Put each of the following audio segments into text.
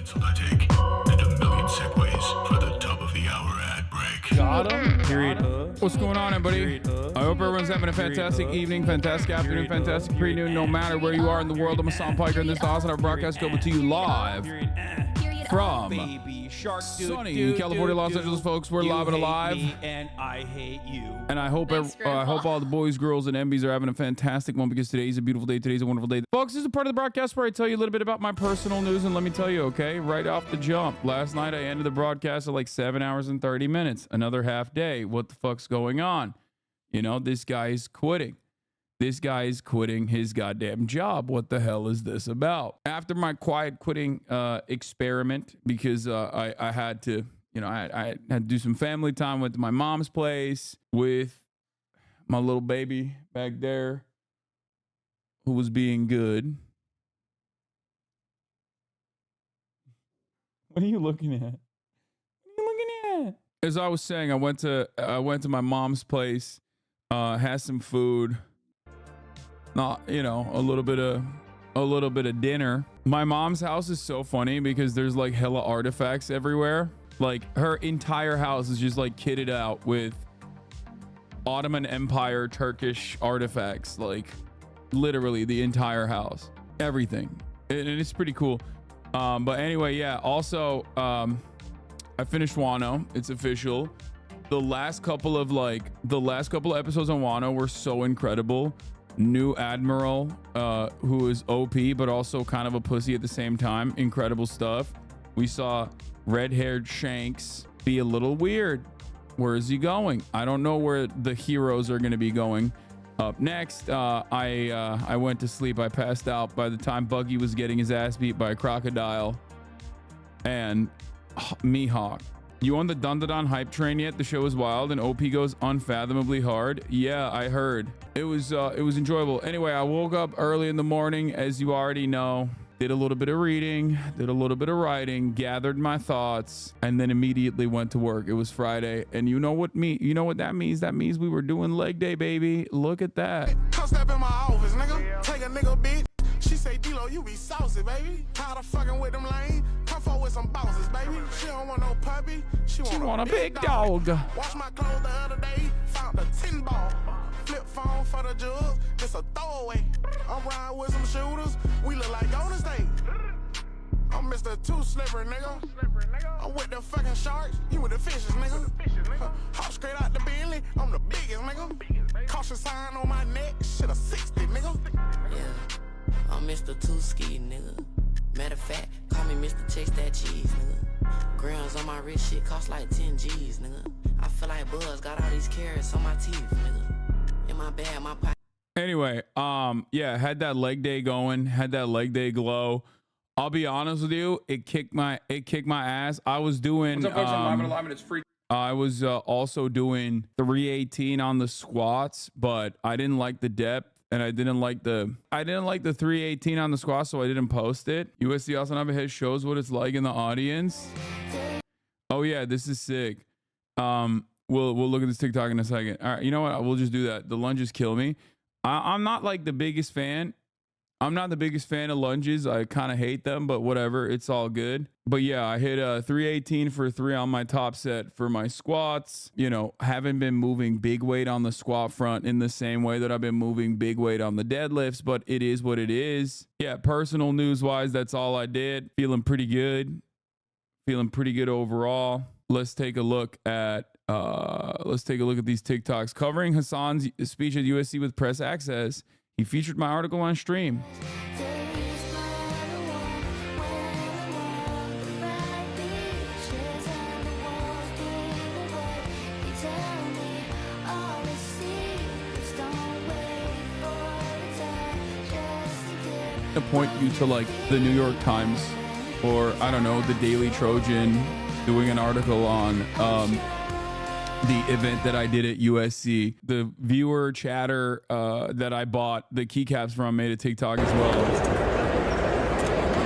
So I take and a million segues for the top of the hour ad break. Got him. Period. What's going on, everybody? I hope everyone's having a fantastic evening, fantastic afternoon, fantastic pre-noon, no matter where you are in the world. I'm Hassan Piker, and this is the Hasanabi broadcast coming to you live from sunny California, Los Angeles, folks. We're live and alive. And I hate you. And I hope all the boys, girls, and MBs are having a fantastic one, because today is a beautiful day. Today's a wonderful day. Folks, this is a part of the broadcast where I tell you a little bit about my personal news. And let me tell you, okay, right off the jump, last night I ended the broadcast at like 7 hours and 30 minutes. Another half day. What the fuck's going on? You know, this guy's quitting. This guy is quitting his goddamn job. What the hell is this about? After my quiet quitting experiment, because I had to, you know, I had to do some family time. Went to my mom's place with my little baby back there, who was being good. What are you looking at? What are you looking at? As I was saying, I went to my mom's place, had some food. Not, you know, a little bit of dinner. My mom's house is so funny because there's like hella artifacts everywhere. Like her entire house is just like kitted out with Ottoman Empire Turkish artifacts, like literally the entire house, everything. And it's pretty cool. But anyway, yeah, also I finished WANO. It's official. The last couple of episodes on WANO were so incredible. New admiral, who is OP but also kind of a pussy at the same time. Incredible stuff. We saw red-haired Shanks be a little weird. Where is he going? I don't know where the heroes are going to be going. Up next, I went to sleep. I passed out by the time Buggy was getting his ass beat by a crocodile and Mihawk. You on the Dun-Dun-Dun hype train yet? The show is wild and OP goes unfathomably hard. Yeah, I heard. It was enjoyable. Anyway, I woke up early in the morning, as you already know. Did a little bit of reading, did a little bit of writing, gathered my thoughts, and then immediately went to work. It was Friday, and you know what that means? That means we were doing leg day, baby. Look at that. Come step in my office, nigga. Take a nigga bitch. She say, D-Lo, you be saucy, baby. Tired of fucking with them lame. Come forward with some bosses, baby. She don't want no puppy. She want a big dog. Wash my clothes the other day. Found a 10 ball. Flip phone for the judge. Just a throwaway. I'm riding with some shooters. We look like Golden State. I'm Mr. Two Slipper, nigga. I'm with the fucking sharks. You with the fishes, nigga. Hop straight out the Bentley. I'm the biggest, nigga. Caution sign on my neck. Shit a 60, nigga. Yeah. I'm Mr. Two-Ski, nigga. Matter of fact, call me Mr. Chase That Cheese, nigga. Grams on my wrist, shit cost like 10 G's, nigga. I feel like Buzz got all these carrots on my teeth, nigga. In my bag, my pocket. Anyway, yeah, had that leg day going, had that leg day glow. I'll be honest with you, it kicked my ass. I was doing What's up, folks? I'm live and alive, and it's free. I was also doing 318 on the squats, but I didn't like the depth. And I didn't like the 318 on the squat, so I didn't post it. USC Hasanabi head shows what it's like in the audience. Oh yeah, this is sick. We'll look at this TikTok in a second. All right, you know what? We'll just do that. The lunges kill me. I'm not like the biggest fan. I'm not the biggest fan of lunges. I kind of hate them, but whatever. It's all good. But yeah, I hit a 318 for 3 on my top set for my squats. You know, haven't been moving big weight on the squat front in the same way that I've been moving big weight on the deadlifts, but it is what it is. Yeah, personal news wise, that's all I did. Feeling pretty good. Feeling pretty good overall. Let's take a look at these TikToks covering Hassan's speech at USC with press access. He featured my article on stream. To point you to like the New York Times or I don't know, the Daily Trojan doing an article on the event that I did at USC. The viewer chatter that I bought the keycaps from made a TikTok as well.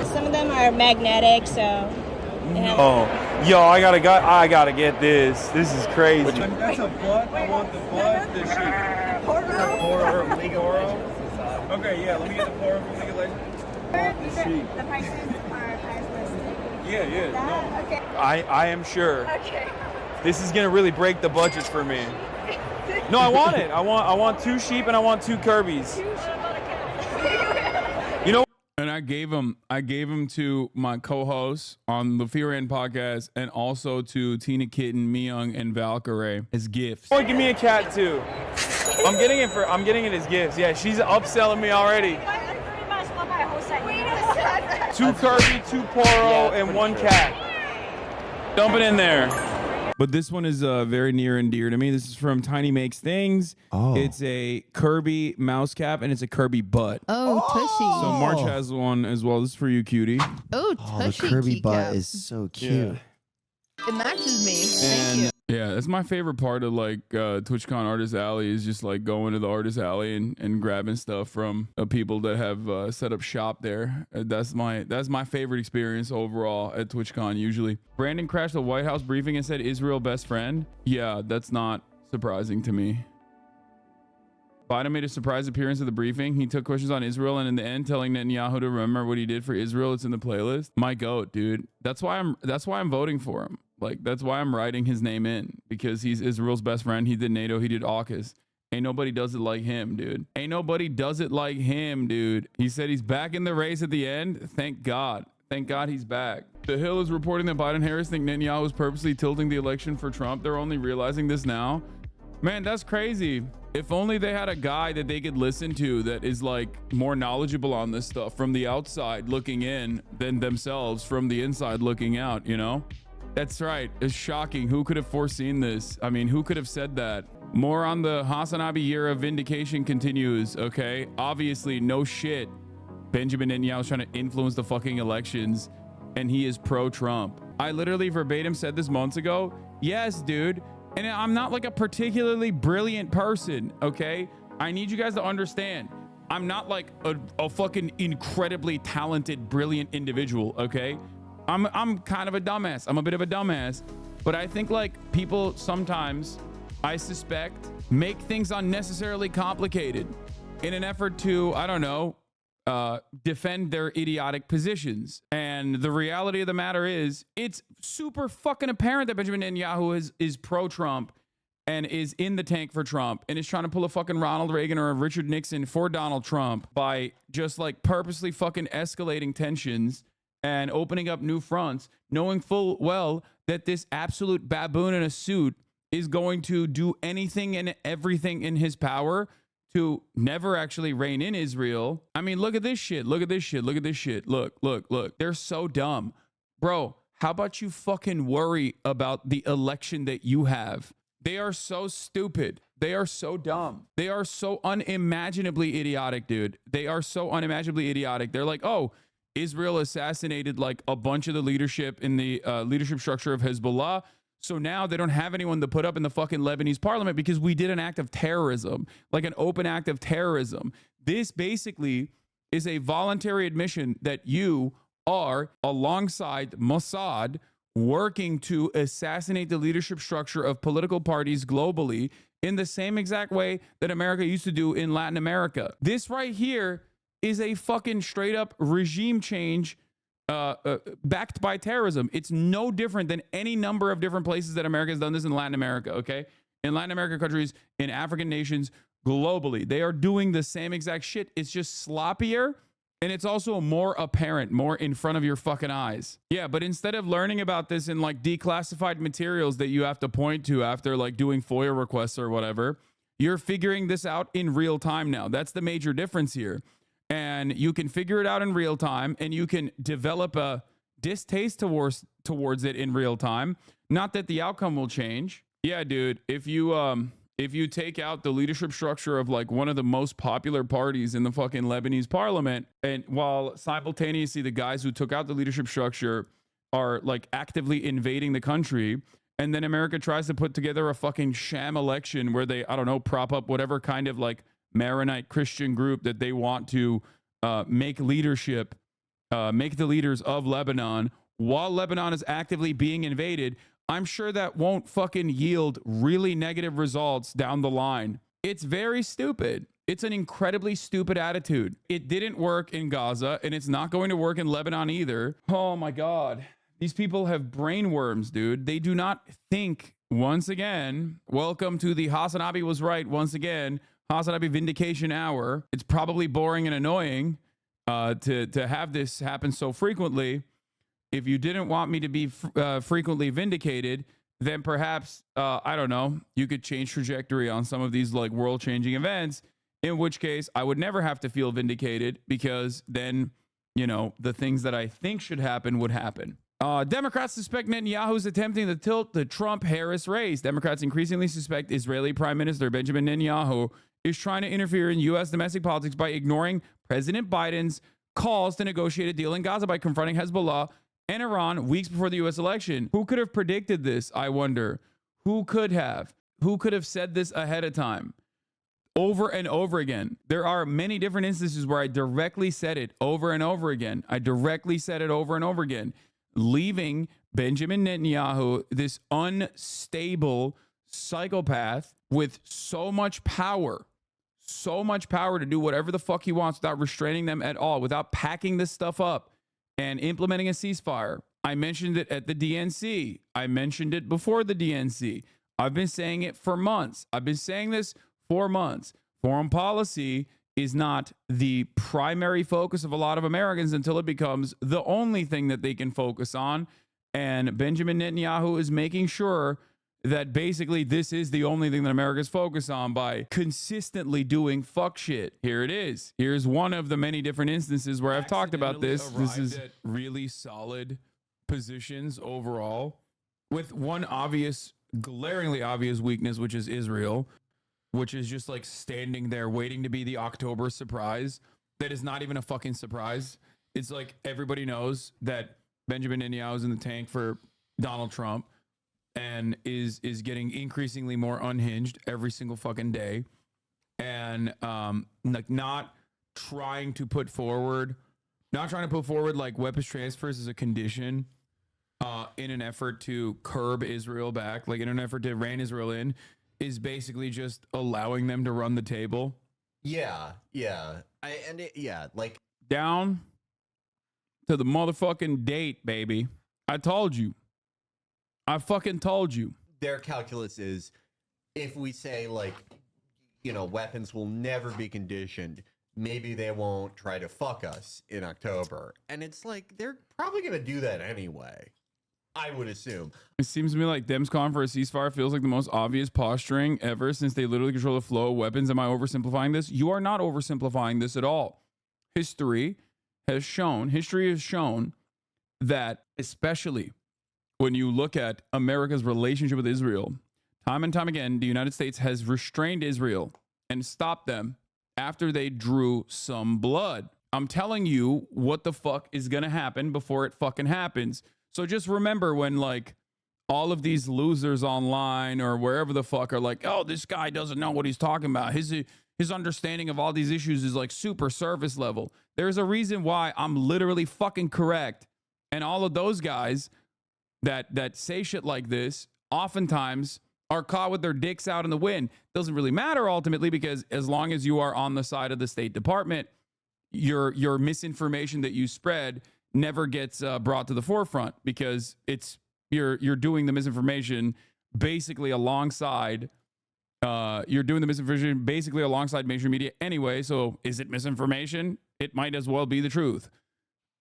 Some of them are magnetic, so. Oh, yo, I gotta get this. This is crazy. That's a butt. I want the butt. The shit. Poro. League Oro. Okay, yeah. Let me get the Poro from League of Legends. The prices are highest listed. Yeah. No. Okay. I am sure. Okay. This is gonna really break the budget for me. No, I want it. I want 2 sheep and I want 2 Kirby's. You know. And I gave him to my co-hosts on the Fear End podcast and also to Tina Kitten, Myung, and Valkyrie as gifts. Oh, give me a cat too. I'm getting it as gifts. Yeah, she's upselling me already. 2 Kirby, 2 Poro, and 1 cat. Dump it in there. But this one is very near and dear to me. This is from Tiny Makes Things. Oh. It's a Kirby mouse cap and it's a Kirby butt. Oh, tushy. So March has one as well. This is for you, cutie. Oh, Oh, the tushy Kirby butt keycap. is so cute. It matches me. Thank you. Yeah, that's my favorite part of like TwitchCon Artist Alley is just like going to the Artist Alley and grabbing stuff from people that have set up shop there. That's my favorite experience overall at TwitchCon usually. Brandon crashed the White House briefing and said Israel best friend. Yeah, that's not surprising to me. Biden made a surprise appearance at the briefing. He took questions on Israel and in the end telling Netanyahu to remember what he did for Israel. It's in the playlist. My goat, dude. That's why I'm voting for him. Like, that's why I'm writing his name in, because he's Israel's best friend. He did NATO. He did AUKUS. Ain't nobody does it like him, dude. Ain't nobody does it like him, dude. He said he's back in the race at the end. Thank God. Thank God he's back. The Hill is reporting that Biden and Harris think Netanyahu is purposely tilting the election for Trump. They're only realizing this now. Man, that's crazy. If only they had a guy that they could listen to that is like more knowledgeable on this stuff from the outside looking in than themselves from the inside looking out, you know? That's right. It's shocking. Who could have foreseen this? I mean, who could have said that? More on the Hasanabi year of vindication continues, okay? Obviously, no shit. Benjamin Netanyahu is trying to influence the fucking elections, and he is pro-Trump. I literally verbatim said this months ago. Yes, dude. And I'm not like a particularly brilliant person, okay? I need you guys to understand. I'm not like a fucking incredibly talented, brilliant individual, okay? I'm kind of a dumbass. I'm a bit of a dumbass. But I think like people sometimes, I suspect, make things unnecessarily complicated in an effort to, I don't know, defend their idiotic positions. And the reality of the matter is, it's super fucking apparent that Benjamin Netanyahu is pro-Trump and is in the tank for Trump and is trying to pull a fucking Ronald Reagan or a Richard Nixon for Donald Trump by just like purposely fucking escalating tensions and opening up new fronts, knowing full well that this absolute baboon in a suit is going to do anything and everything in his power to never actually reign in Israel. I mean, look at this shit. Look at this shit. Look at this shit. Look. They're so dumb. Bro, how about you fucking worry about the election that you have? They are so stupid. They are so dumb. They are so unimaginably idiotic, dude. They are so unimaginably idiotic. They're like, oh, Israel assassinated like a bunch of the leadership in the leadership structure of Hezbollah. So now they don't have anyone to put up in the fucking Lebanese parliament because we did an act of terrorism, like an open act of terrorism. This basically is a voluntary admission that you are alongside Mossad working to assassinate the leadership structure of political parties globally in the same exact way that America used to do in Latin America. This right here is a fucking straight up regime change backed by terrorism. It's no different than any number of different places that America has done this in Latin America, okay? In Latin American countries, in African nations, globally. They are doing the same exact shit. It's just sloppier, and it's also more apparent, more in front of your fucking eyes. Yeah, but instead of learning about this in like declassified materials that you have to point to after like doing FOIA requests or whatever, you're figuring this out in real time now. That's the major difference here. And you can figure it out in real time, and you can develop a distaste towards it in real time. Not that the outcome will change. Yeah, dude, if you take out the leadership structure of like one of the most popular parties in the fucking Lebanese parliament, and while simultaneously the guys who took out the leadership structure are like actively invading the country, and then America tries to put together a fucking sham election where they, I don't know, prop up whatever kind of like Maronite Christian group that they want to make the leaders of Lebanon while Lebanon is actively being invaded, I'm sure that won't fucking yield really negative results down the line. It's very stupid. It's an incredibly stupid attitude. It didn't work in Gaza, and it's not going to work in Lebanon either. Oh my God. These people have brain worms, dude. They do not think. Once again, welcome to the Hasanabi was right. Once again, Hasanabi vindication hour. It's probably boring and annoying to have this happen so frequently. If you didn't want me to be frequently vindicated, then perhaps, I don't know, you could change trajectory on some of these like world-changing events, in which case I would never have to feel vindicated because then, you know, the things that I think should happen would happen. Democrats suspect Netanyahu is attempting to tilt the Trump-Harris race. Democrats increasingly suspect Israeli Prime Minister Benjamin Netanyahu is trying to interfere in U.S. domestic politics by ignoring President Biden's calls to negotiate a deal in Gaza by confronting Hezbollah and Iran weeks before the U.S. election. Who could have predicted this, I wonder? Who could have? Who could have said this ahead of time? Over and over again. There are many different instances where I directly said it over and over again. I directly said it over and over again. Leaving Benjamin Netanyahu, this unstable psychopath with so much power to do whatever the fuck he wants without restraining them at all, without packing this stuff up and implementing a ceasefire. I mentioned it at the DNC. I mentioned it before the DNC. I've been saying it for months. I've been saying this for months. Foreign policy is not the primary focus of a lot of Americans until it becomes the only thing that they can focus on. And Benjamin Netanyahu is making sure that basically this is the only thing that America's focused on by consistently doing fuck shit. Here it is. Here's one of the many different instances where I've talked about this. This is really solid positions overall with one obvious, glaringly obvious weakness, which is Israel, which is just like standing there waiting to be the October surprise. That is not even a fucking surprise. It's like everybody knows that Benjamin Netanyahu is in the tank for Donald Trump and is getting increasingly more unhinged every single fucking day. And like not trying to put forward like weapons transfers as a condition in an effort to curb Israel back, like in an effort to rein Israel in, is basically just allowing them to run the table. Yeah. Like down to the motherfucking date, baby. I told you. I fucking told you. Their calculus is if we say like, you know, weapons will never be conditioned, maybe they won't try to fuck us in October. And it's like, they're probably going to do that anyway, I would assume. It seems to me like Dems calling for a ceasefire feels like the most obvious posturing ever, since they literally control the flow of weapons. Am I oversimplifying this? You are not oversimplifying this at all. History has shown that, especially when you look at America's relationship with Israel, time and time again, the United States has restrained Israel and stopped them after they drew some blood. I'm telling you what the fuck is going to happen before it fucking happens. So just remember when like all of these losers online or wherever the fuck are like, oh, this guy doesn't know what he's talking about. His understanding of all these issues is like super surface level. There's a reason why I'm literally fucking correct. And all of those guys that say shit like this oftentimes are caught with their dicks out in the wind. Doesn't really matter ultimately, because as long as you are on the side of the State Department, your misinformation that you spread never gets brought to the forefront, because you're doing the misinformation basically alongside mainstream media anyway. So is it misinformation? It might as well be the truth.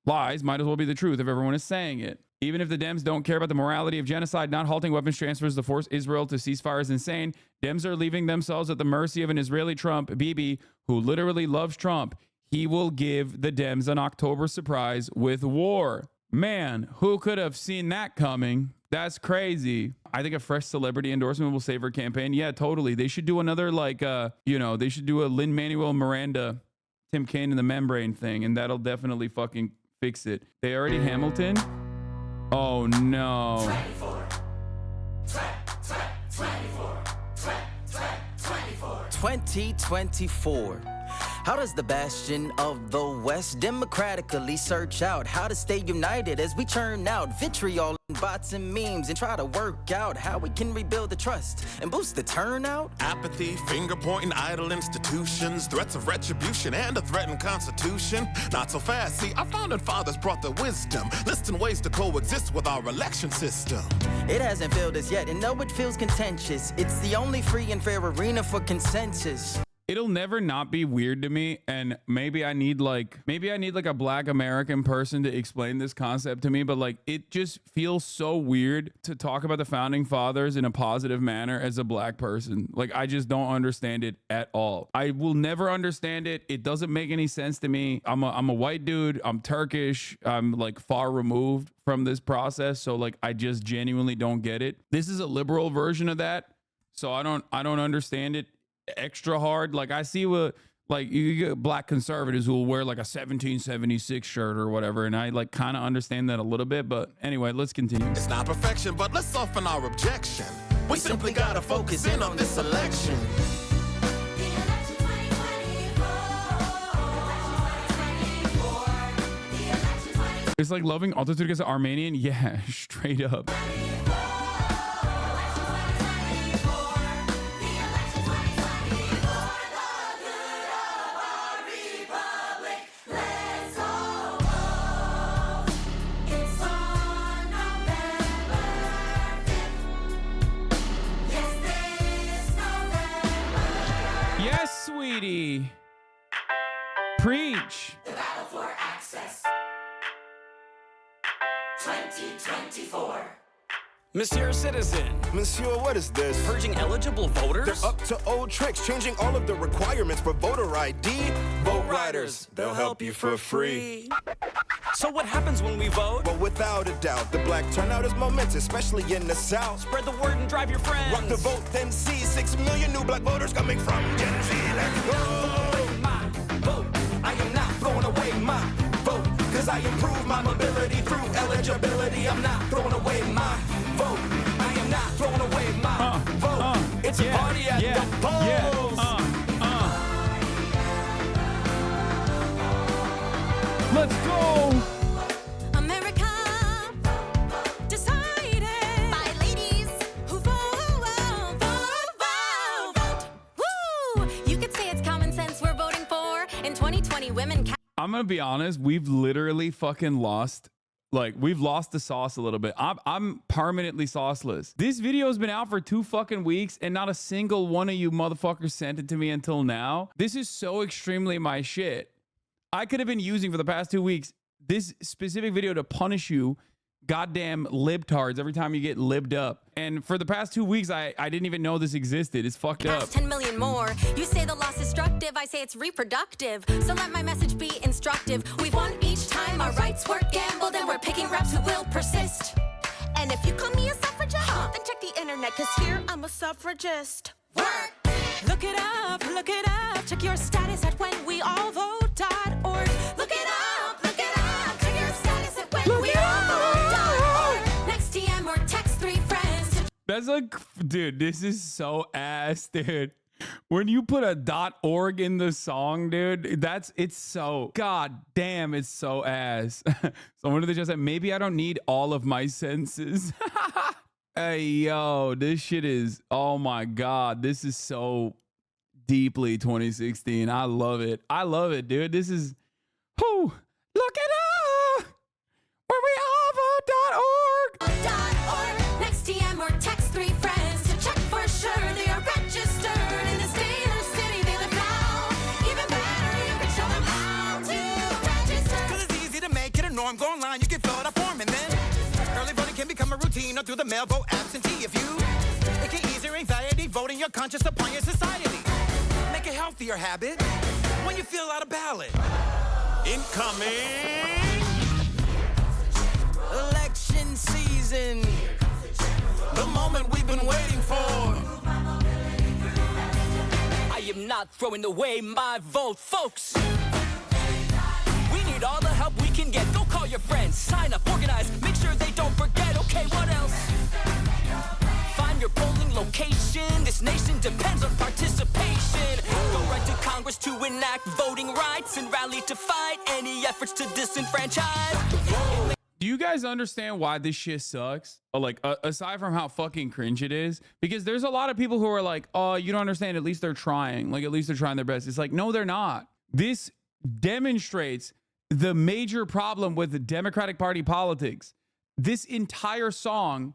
Lies might as well be the truth if everyone is saying it. Even if the Dems don't care about the morality of genocide, not halting weapons transfers to force Israel to ceasefire is insane. Dems are leaving themselves at the mercy of an Israeli Trump, Bibi, who literally loves Trump. He will give the Dems an October surprise with war. Man, who could have seen that coming? That's crazy. I think a fresh celebrity endorsement will save her campaign. Yeah, totally. They should do another they should do a Lin-Manuel Miranda, Tim Kaine and the Membrane thing, and that'll definitely fucking fix it. They already Hamilton? Oh no. 2024. How does the bastion of the West democratically search out how to stay united as we churn out vitriol and bots and memes and try to work out how we can rebuild the trust and boost the turnout? Apathy, finger-pointing idle institutions, threats of retribution and a threatened constitution. Not so fast, see, our founding fathers brought the wisdom, listing ways to coexist with our election system. It hasn't failed us yet, and though it feels contentious, it's the only free and fair arena for consensus. It'll never not be weird to me, and maybe I need like a Black American person to explain this concept to me, but like it just feels so weird to talk about the founding fathers in a positive manner as a Black person. Like I just don't understand it at all. I will never understand it. It doesn't make any sense to me. I'm a white dude. I'm Turkish. I'm like far removed from this process, so like I just genuinely don't get it. This is a liberal version of that, so I don't understand it extra hard. Like I see what, like you get Black conservatives who will wear like a 1776 shirt or whatever, and I like kind of understand that a little bit, but anyway, let's continue. It's not perfection, but let's soften our objection. We simply gotta focus in on this election. It's like loving Atatürk as an Armenian. Yeah, straight up. Yes, sweetie. Preach. The battle for access. 2024. Monsieur Citizen. Monsieur, what is this? Purging eligible voters? They're up to old tricks, changing all of the requirements for voter ID. Vote Riders, they'll help you for free. So what happens when we vote? Well, without a doubt, the Black turnout is momentous, especially in the South. Spread the word and drive your friends. Rock the vote, then see 6 million new Black voters coming from Gen Z. Let's go! My vote, I am not throwing away my vote, cause I improve my mobility through eligibility. I'm not throwing away my vote. I am not throwing away my vote. It's a party at the polls. Let's go. America decided by ladies who vote. Woo! You could say it's common sense we're voting for. In 2020, women. I'm gonna be honest. We've literally fucking lost. Like we've lost the sauce a little bit. I'm permanently sauceless. This video has been out for 2 fucking weeks, and not a single one of you motherfuckers sent it to me until now. This is so extremely my shit. I could have been using for the past 2 weeks this specific video to punish you goddamn libtards every time you get libbed up. And for the past 2 weeks, I didn't even know this existed. It's fucked up. 10 million more. You say the loss is destructive, I say it's reproductive. So let my message be instructive. We've won each time our rights were gambled, and we're picking raps who will persist. And if you call me a suffragist, then check the internet, cause here I'm a suffragist. Work! Look it up, check your status at whenweallvote.org. Look it up, check your status at whenweallvote.org. Next DM or text 3 friends. That's like, dude, this is so ass, dude. When you put a .org in the song, dude, it's so, god damn, it's so ass. Someone in the chat said, maybe I don't need all of my senses. Hey, yo, this shit is, oh my God, this is so deeply 2016. I love it. I love it, dude. This is, whoo, look it up. whenweallvote.org. Next DM or text 3 friends to check for sure they are registered in the state or city they live now. Even better, you can show them how to register. Cause it's easy to make it a norm. Go online, you can fill out a form, and then early voting can become a routine, or through the mail vote absentee. If you, it can ease your anxiety, voting your conscience upon your society. Make a healthier habit when you fill out a ballot. Incoming! Election season, the moment we've been waiting for. I am not throwing away my vote, folks. We need all the help we can get. Go call your friends, sign up, organize, make sure they don't forget. Okay, what else? Find your polling location. This nation depends on participation. Go right to Congress to enact voting rights and rally to fight any efforts to disenfranchise. Do you guys understand why this shit sucks? Like, aside from how fucking cringe it is, because there's a lot of people who are like, oh, you don't understand. At least they're trying. Like, at least they're trying their best. It's like, no, they're not. This demonstrates the major problem with the Democratic Party politics. This entire song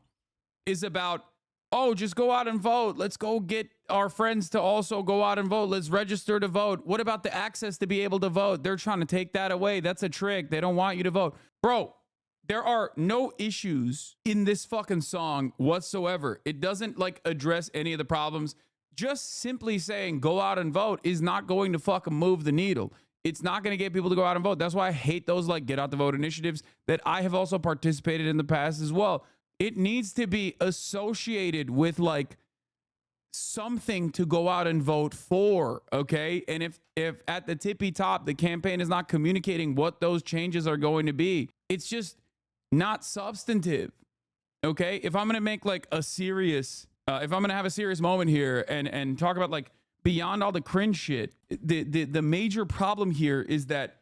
is about, oh, just go out and vote. Let's go get our friends to also go out and vote. Let's register to vote. What about the access to be able to vote? They're trying to take that away. That's a trick. They don't want you to vote. Bro, there are no issues in this fucking song whatsoever. It doesn't like address any of the problems. Just simply saying go out and vote is not going to fucking move the needle. It's not going to get people to go out and vote. That's why I hate those like get out the vote initiatives that I have also participated in the past as well. It needs to be associated with like something to go out and vote for, okay? And if at the tippy top the campaign is not communicating what those changes are going to be, it's just not substantive, okay? If I'm going to make like a serious, if I'm going to have a serious moment here and talk about like beyond all the cringe shit, the major problem here is that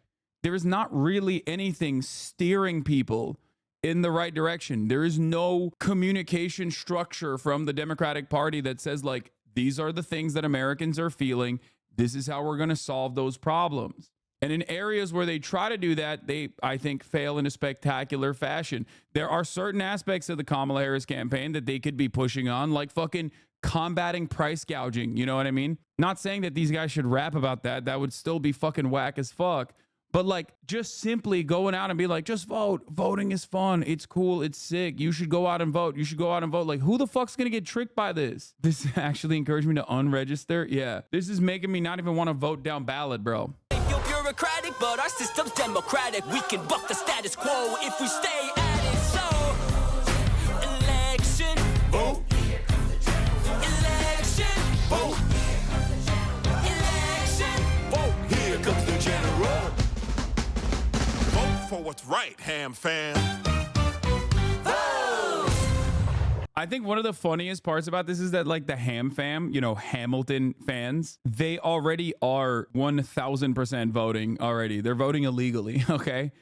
there is not really anything steering people in the right direction. There is no communication structure from the Democratic Party that says like, these are the things that Americans are feeling. This is how we're going to solve those problems. And in areas where they try to do that, they, I think, fail in a spectacular fashion. There are certain aspects of the Kamala Harris campaign that they could be pushing on, like fucking combating price gouging. You know what I mean? Not saying that these guys should rap about that. That would still be fucking whack as fuck. But like just simply going out and be like, just vote. Voting is fun. It's cool. It's sick. You should go out and vote. You should go out and vote. Like, who the fuck's going to get tricked by this? This actually encouraged me to unregister. Yeah. This is making me not even want to vote down ballot, bro. You're bureaucratic, but our system's democratic. We can buck the status quo if we stay at it. So, election, vote. Election, vote. Election, vote. Here comes the general. Vote for what's right, ham fam. I think one of the funniest parts about this is that like the ham fam, you know, Hamilton fans, they already are 1000% voting already. They're voting illegally. Okay.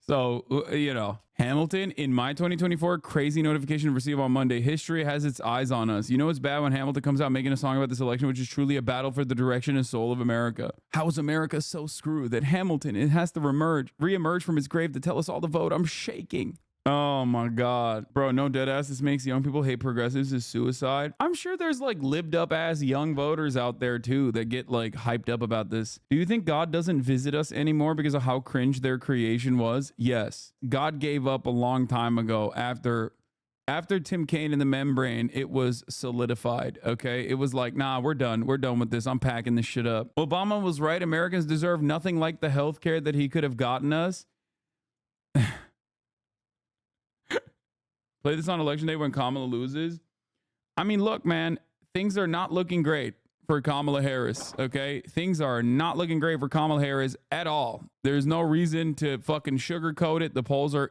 So, you know, Hamilton, in my 2024 crazy notification received on Monday, history has its eyes on us. You know, it's bad when Hamilton comes out making a song about this election, which is truly a battle for the direction and soul of America. How is America so screwed that Hamilton, it has to reemerge from its grave to tell us all to vote? I'm shaking. Oh my God, bro, no dead ass. This makes young people hate progressives is suicide. I'm sure there's like lived up ass young voters out there too that get like hyped up about this. Do you think God doesn't visit us anymore because of how cringe their creation was? Yes. God gave up a long time ago after Tim Kaine and the membrane. It was solidified. Okay. It was like, nah, we're done. We're done with this. I'm packing this shit up. Obama was right. Americans deserve nothing like the health care that he could have gotten us. Play this on election day when Kamala loses. I mean, look, man, things are not looking great for Kamala Harris, okay? Things are not looking great for Kamala Harris at all. There's no reason to fucking sugarcoat it. The polls are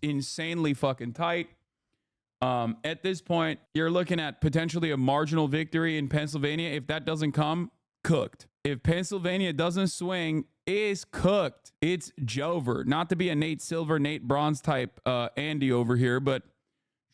insanely fucking tight. At this point, you're looking at potentially a marginal victory in Pennsylvania. If that doesn't come, cooked. If Pennsylvania doesn't swing, is cooked. It's JOEVER. Not to be a Nate Silver, Nate Bronze type Andy over here, but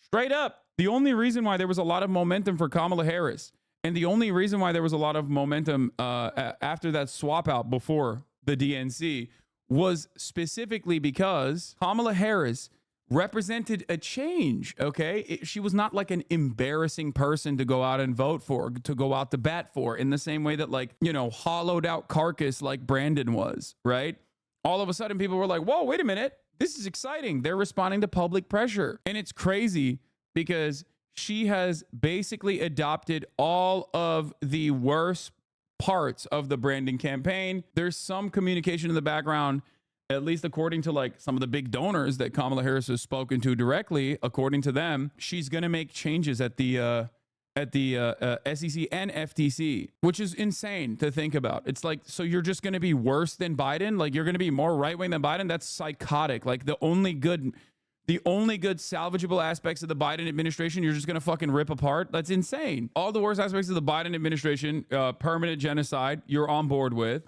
straight up, the only reason why there was a lot of momentum for Kamala Harris and the only reason why there was a lot of momentum after that swap out before the DNC was specifically because Kamala Harris represented a change, okay? She was not like an embarrassing person to go out and vote for, to go out to bat for, in the same way that, like, you know, hollowed out carcass like Brandon was, right? All of a sudden people were like, whoa, wait a minute. This is exciting. They're responding to public pressure. And it's crazy because she has basically adopted all of the worst parts of the Brandon campaign. There's some communication in the background, at least according to like some of the big donors that Kamala Harris has spoken to directly. According to them, she's going to make changes at the SEC and FTC, which is insane to think about. It's like, so you're just going to be worse than Biden? Like, you're going to be more right wing than Biden? That's psychotic. Like, the only good The only good salvageable aspects of the Biden administration, you're just going to fucking rip apart? That's insane. All the worst aspects of the Biden administration, permanent genocide, you're on board with.